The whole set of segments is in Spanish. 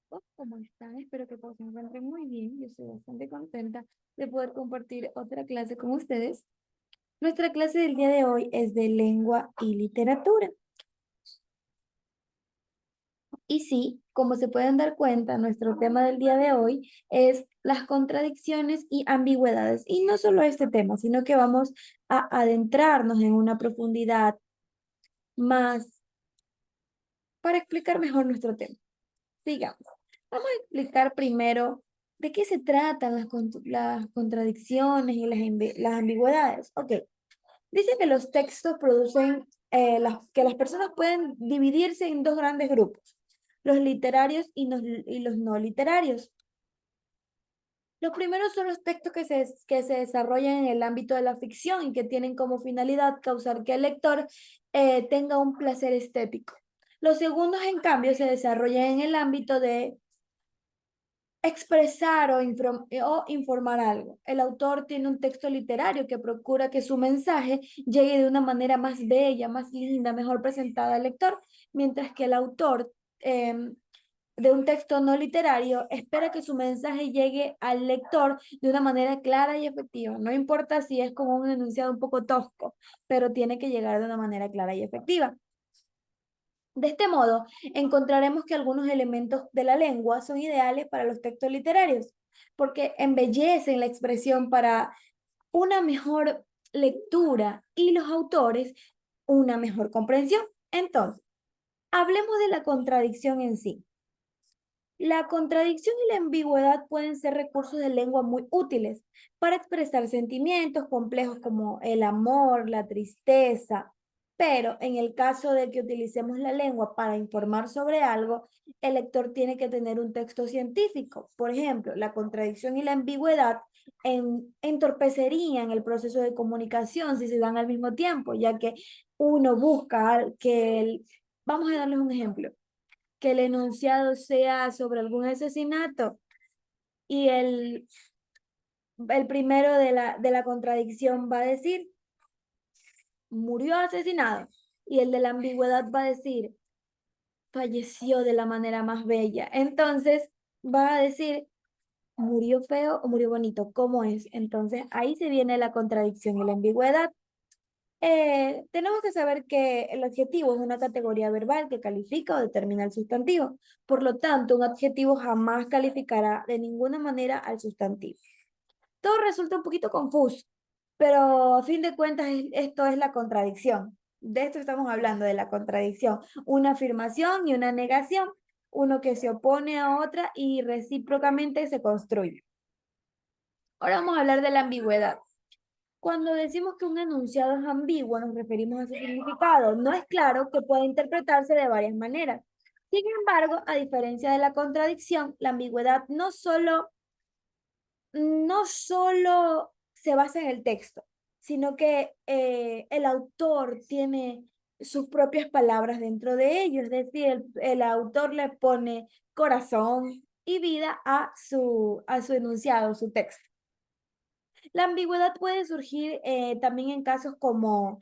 chicos, ¿cómo están? Espero que todos se encuentren muy bien. Yo estoy bastante contenta de poder compartir otra clase con ustedes. Nuestra clase del día de hoy es de lengua y literatura. Y sí, como se pueden dar cuenta, nuestro tema del día de hoy es las contradicciones y ambigüedades. Y no solo este tema, sino que vamos a adentrarnos en una profundidad más para explicar mejor nuestro tema. Sigamos. Vamos a explicar primero de qué se tratan las contradicciones y las ambigüedades. Ok, dice que los textos producen, que las personas pueden dividirse en dos grandes grupos, los literarios y los no literarios. Los primeros son los textos que se desarrollan en el ámbito de la ficción y que tienen como finalidad causar que el lector tenga un placer estético. Los segundos, en cambio, se desarrollan en el ámbito de expresar o informar algo. El autor tiene un texto literario que procura que su mensaje llegue de una manera más bella, más linda, mejor presentada al lector, mientras que el autor de un texto no literario espera que su mensaje llegue al lector de una manera clara y efectiva. No importa si es como un enunciado un poco tosco, pero tiene que llegar de una manera clara y efectiva. De este modo, encontraremos que algunos elementos de la lengua son ideales para los textos literarios, porque embellecen la expresión para una mejor lectura y los autores una mejor comprensión. Entonces, hablemos de la contradicción en sí. La contradicción y la ambigüedad pueden ser recursos de lengua muy útiles para expresar sentimientos complejos como el amor, la tristeza, pero en el caso de que utilicemos la lengua para informar sobre algo, el lector tiene que tener un texto científico. Por ejemplo, la contradicción y la ambigüedad entorpecerían el proceso de comunicación si se dan al mismo tiempo, ya que uno busca vamos a darles un ejemplo, que el enunciado sea sobre algún asesinato y el primero de la contradicción va a decir murió asesinado y el de la ambigüedad va a decir falleció de la manera más bella. Entonces va a decir murió feo o murió bonito, ¿cómo es? Entonces ahí se viene la contradicción y la ambigüedad. Tenemos que saber que el adjetivo es una categoría verbal que califica o determina el sustantivo. Por lo tanto, un adjetivo jamás calificará de ninguna manera al sustantivo. Todo resulta un poquito confuso, pero a fin de cuentas esto es la contradicción. De esto estamos hablando, de la contradicción. Una afirmación y una negación, uno que se opone a otra y recíprocamente se construye. Ahora vamos a hablar de la ambigüedad. Cuando decimos que un enunciado es ambiguo, nos referimos a su significado. No es claro que pueda interpretarse de varias maneras. Sin embargo, a diferencia de la contradicción, la ambigüedad no solo se basa en el texto, sino que el autor tiene sus propias palabras dentro de ello. Es decir, el autor le pone corazón y vida a su enunciado, su texto. La ambigüedad puede surgir también en casos como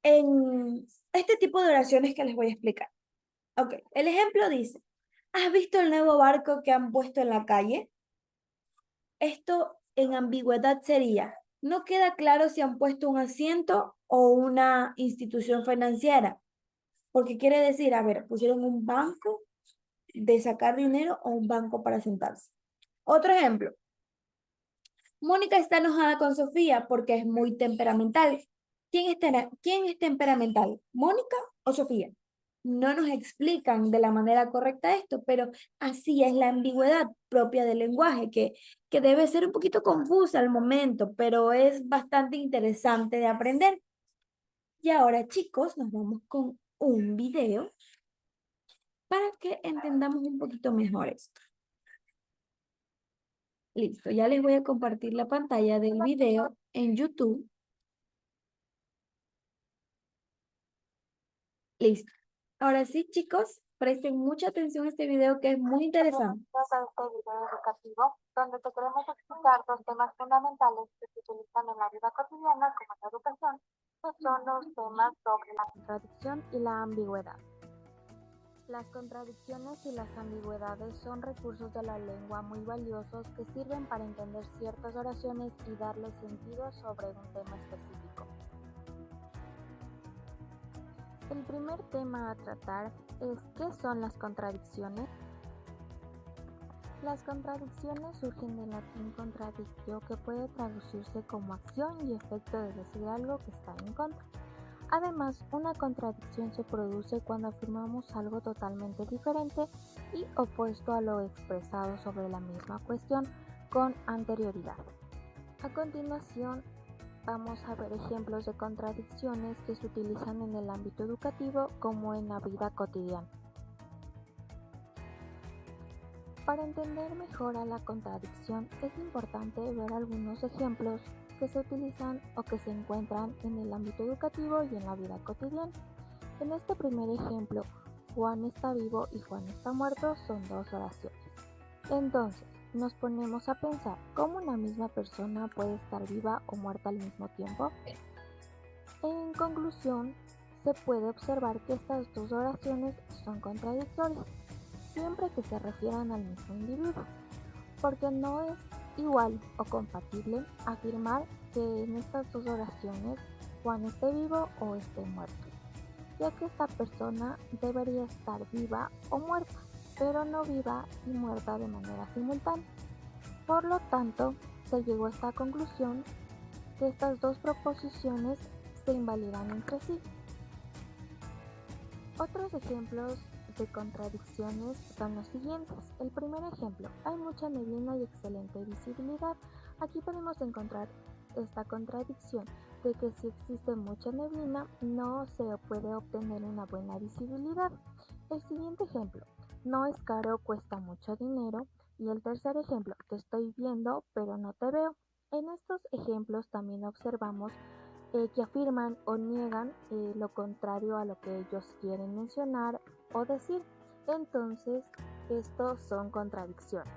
en este tipo de oraciones que les voy a explicar. Ok, el ejemplo dice, ¿has visto el nuevo barco que han puesto en la calle? Esto en ambigüedad sería, no queda claro si han puesto un asiento o una institución financiera, porque quiere decir, a ver, pusieron un banco de sacar dinero o un banco para sentarse. Otro ejemplo, Mónica está enojada con Sofía porque es muy temperamental. ¿Quién es temperamental? ¿Mónica o Sofía? No nos explican de la manera correcta esto, pero así es la ambigüedad propia del lenguaje, que debe ser un poquito confusa al momento, pero es bastante interesante de aprender. Y ahora, chicos, nos vamos con un video para que entendamos un poquito mejor esto. Listo, ya les voy a compartir la pantalla del video en YouTube. Listo. Ahora sí, chicos, presten mucha atención a este video que es muy interesante. Trata este video educativo donde te queremos explicar dos temas fundamentales que se utilizan en la vida cotidiana como en la educación, que son los temas sobre la contradicción y la ambigüedad. Las contradicciones y las ambigüedades son recursos de la lengua muy valiosos que sirven para entender ciertas oraciones y darle sentido sobre un tema específico. El primer tema a tratar es ¿qué son las contradicciones? Las contradicciones surgen del latín contradictio, que puede traducirse como acción y efecto de decir algo que está en contra. Además, una contradicción se produce cuando afirmamos algo totalmente diferente y opuesto a lo expresado sobre la misma cuestión con anterioridad. A continuación, vamos a ver ejemplos de contradicciones que se utilizan en el ámbito educativo como en la vida cotidiana. Para entender mejor a la contradicción es importante ver algunos ejemplos que se utilizan o que se encuentran en el ámbito educativo y en la vida cotidiana. En este primer ejemplo, Juan está vivo y Juan está muerto son dos oraciones. Entonces, nos ponemos a pensar cómo una misma persona puede estar viva o muerta al mismo tiempo. En conclusión, se puede observar que estas dos oraciones son contradictorias, siempre que se refieran al mismo individuo, porque no es igual o compatible afirmar que en estas dos oraciones Juan esté vivo o esté muerto, ya que esta persona debería estar viva o muerta, pero no viva y muerta de manera simultánea. Por lo tanto, se llegó a esta conclusión que estas dos proposiciones se invalidan entre sí. Otros ejemplos de contradicciones son los siguientes. El primer ejemplo, hay mucha neblina y excelente visibilidad. Aquí podemos encontrar esta contradicción de que si existe mucha neblina no se puede obtener una buena visibilidad. El siguiente ejemplo, no es caro, cuesta mucho dinero. Y el tercer ejemplo, te estoy viendo pero no te veo. En estos ejemplos también observamos que afirman o niegan lo contrario a lo que ellos quieren mencionar o decir. Entonces, estos son contradicciones.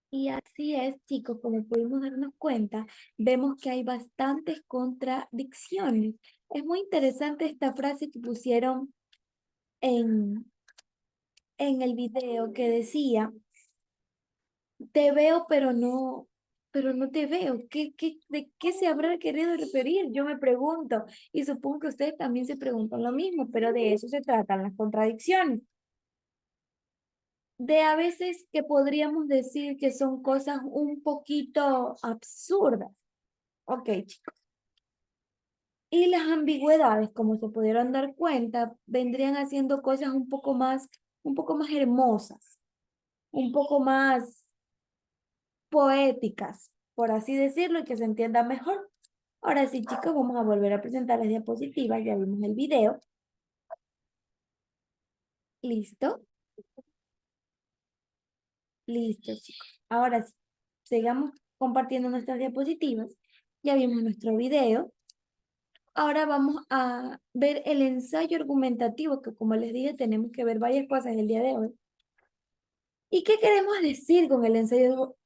Y así es, chicos, como pudimos darnos cuenta, vemos que hay bastantes contradicciones. Es muy interesante esta frase que pusieron en, en el video que decía, te veo pero no te veo. ¿De qué se habrá querido referir? Yo me pregunto, y supongo que ustedes también se preguntan lo mismo, pero de eso se tratan las contradicciones. De a veces que podríamos decir que son cosas un poquito absurdas. Ok, chicos. Y las ambigüedades, como se pudieron dar cuenta, vendrían haciendo cosas un poco más hermosas, un poco más poéticas, por así decirlo, y que se entienda mejor. Ahora sí, chicos, vamos a volver a presentar las diapositivas. Ya vimos el video. ¿Listo? Listo, chicos. Ahora sí, sigamos compartiendo nuestras diapositivas. Ya vimos nuestro video. Ahora vamos a ver el ensayo argumentativo, que como les dije, tenemos que ver varias cosas el día de hoy. ¿Y qué queremos decir con el ensayo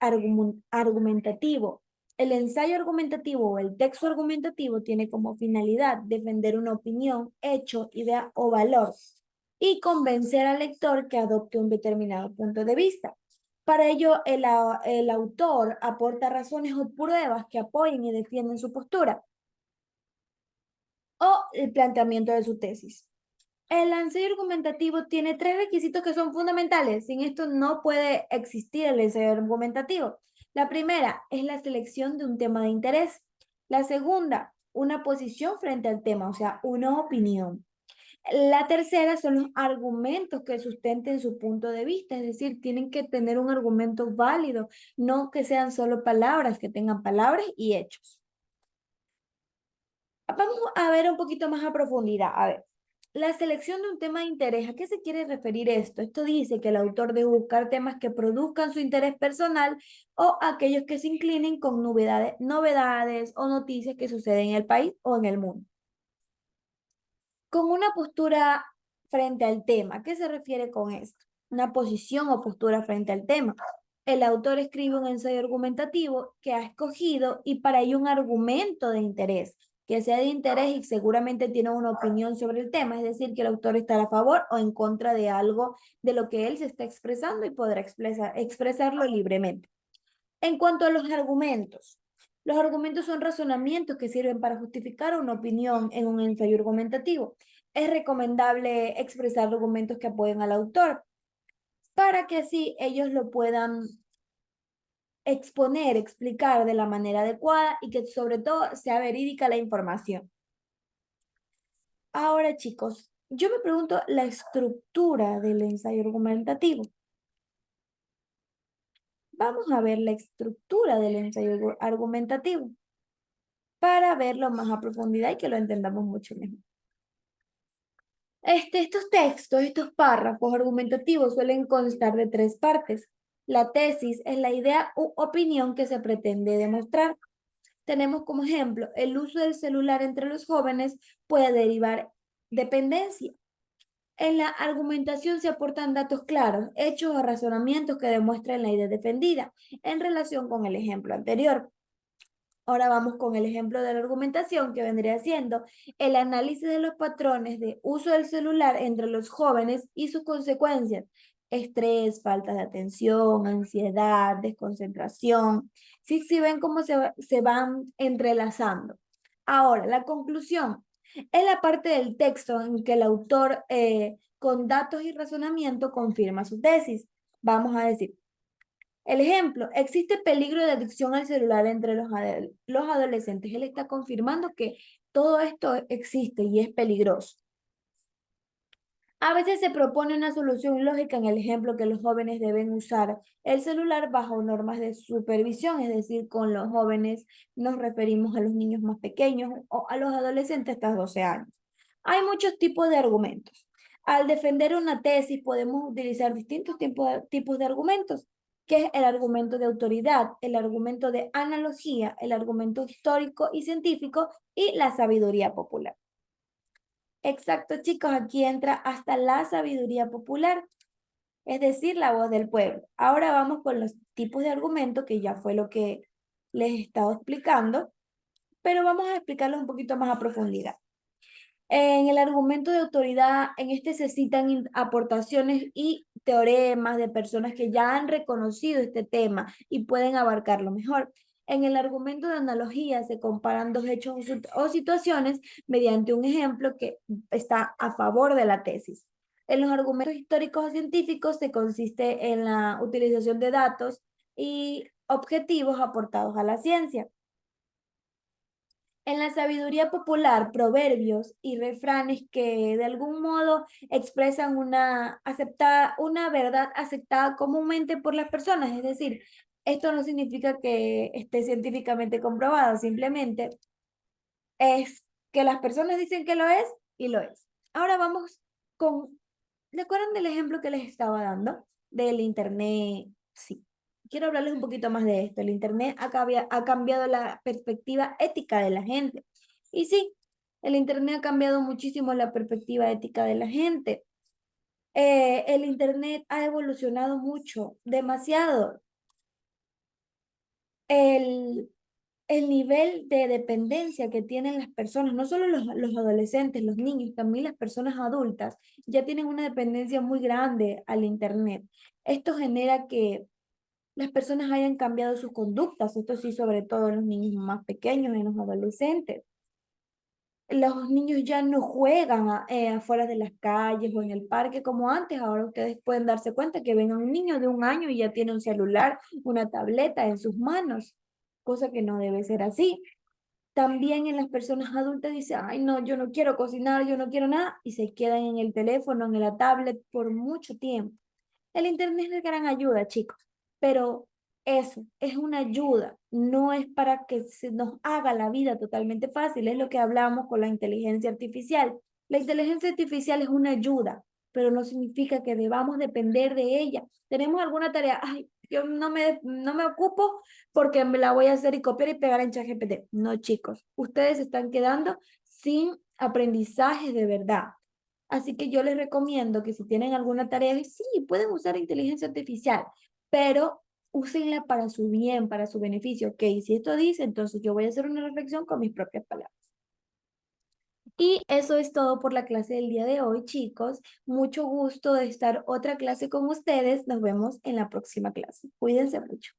argumentativo? El ensayo argumentativo o el texto argumentativo tiene como finalidad defender una opinión, hecho, idea o valor y convencer al lector que adopte un determinado punto de vista. Para ello, el autor aporta razones o pruebas que apoyen y defienden su postura o el planteamiento de su tesis. El ensayo argumentativo tiene tres requisitos que son fundamentales. Sin esto no puede existir el ensayo argumentativo. La primera es la selección de un tema de interés. La segunda, una posición frente al tema, o sea, una opinión. La tercera son los argumentos que sustenten su punto de vista, es decir, tienen que tener un argumento válido, no que sean solo palabras, que tengan palabras y hechos. Vamos a ver un poquito más a profundidad. A ver, la selección de un tema de interés, ¿a qué se quiere referir esto? Esto dice que el autor debe buscar temas que produzcan su interés personal o aquellos que se inclinen con novedades o noticias que suceden en el país o en el mundo. Con una postura frente al tema, ¿qué se refiere con esto? Una posición o postura frente al tema. el autor escribe un ensayo argumentativo que ha escogido y para ello un argumento de interés, que sea de interés y seguramente tiene una opinión sobre el tema, es decir, que el autor estará a favor o en contra de algo de lo que él se está expresando y podrá expresarlo libremente. En cuanto a los argumentos son razonamientos que sirven para justificar una opinión en un ensayo argumentativo. Es recomendable expresar argumentos que apoyen al autor para que así ellos lo puedan exponer, explicar de la manera adecuada y que sobre todo sea verídica la información. Ahora, chicos, yo me pregunto la estructura del ensayo argumentativo. Vamos a ver la estructura del ensayo argumentativo para verlo más a profundidad y que lo entendamos mucho mejor. Estos textos, estos párrafos argumentativos suelen constar de 3 partes. La tesis es la idea u opinión que se pretende demostrar. Tenemos como ejemplo, el uso del celular entre los jóvenes puede derivar dependencia. En la argumentación se aportan datos claros, hechos o razonamientos que demuestren la idea defendida en relación con el ejemplo anterior. Ahora vamos con el ejemplo de la argumentación que vendría siendo el análisis de los patrones de uso del celular entre los jóvenes y sus consecuencias. Estrés, falta de atención, ansiedad, desconcentración. Sí, sí ven cómo se van entrelazando. Ahora, la conclusión es la parte del texto en que el autor con datos y razonamiento confirma su tesis. Vamos a decir, el ejemplo, existe peligro de adicción al celular entre los adolescentes. Él está confirmando que todo esto existe y es peligroso. A veces se propone una solución lógica en el ejemplo que los jóvenes deben usar el celular bajo normas de supervisión, es decir, con los jóvenes nos referimos a los niños más pequeños o a los adolescentes hasta 12 años. Hay muchos tipos de argumentos. Al defender una tesis podemos utilizar distintos tipos de argumentos, que es el argumento de autoridad, el argumento de analogía, el argumento histórico y científico y la sabiduría popular. Exacto, chicos, aquí entra hasta la sabiduría popular, es decir, la voz del pueblo. Ahora vamos con los tipos de argumento, que ya fue lo que les he estado explicando, pero vamos a explicarlos un poquito más a profundidad. En el argumento de autoridad, en este se citan aportaciones y teoremas de personas que ya han reconocido este tema y pueden abarcarlo mejor. En el argumento de analogía se comparan dos hechos o situaciones mediante un ejemplo que está a favor de la tesis. En los argumentos históricos o científicos se consiste en la utilización de datos y objetivos aportados a la ciencia. En la sabiduría popular, proverbios y refranes que de algún modo expresan una verdad aceptada comúnmente por las personas. Es decir, esto no significa que esté científicamente comprobado, simplemente es que las personas dicen que lo es y lo es. Ahora vamos con, ¿se acuerdan del ejemplo que les estaba dando? Del internet. Sí. Quiero hablarles un poquito más de esto. El internet ha cambiado la perspectiva ética de la gente. Y sí, el internet ha cambiado muchísimo la perspectiva ética de la gente. El internet ha evolucionado mucho, demasiado. El, el nivel de dependencia que tienen las personas, no solo los adolescentes, los niños, también las personas adultas, ya tienen una dependencia muy grande al internet. Esto genera que las personas hayan cambiado sus conductas, esto sí, sobre todo en los niños más pequeños, en los adolescentes. Los niños ya no juegan afuera de las calles o en el parque como antes. Ahora ustedes pueden darse cuenta que ven a un niño de 1 año y ya tiene un celular, una tableta en sus manos, cosa que no debe ser así. También en las personas adultas dice, ay no, yo no quiero cocinar, yo no quiero nada, y se quedan en el teléfono, en la tablet por mucho tiempo. El internet es de gran ayuda, chicos, pero eso es una ayuda, no es para que se nos haga la vida totalmente fácil, es lo que hablamos con la inteligencia artificial. La inteligencia artificial es una ayuda, pero no significa que debamos depender de ella. Tenemos alguna tarea, ay, yo no me ocupo porque me la voy a hacer y copiar y pegar en ChatGPT. No, chicos, ustedes se están quedando sin aprendizaje de verdad. Así que yo les recomiendo que si tienen alguna tarea, sí, pueden usar inteligencia artificial, pero úsenla para su bien, para su beneficio. Ok, si esto dice, entonces yo voy a hacer una reflexión con mis propias palabras. Y eso es todo por la clase del día de hoy, chicos. Mucho gusto de estar otra clase con ustedes. Nos vemos en la próxima clase. Cuídense mucho.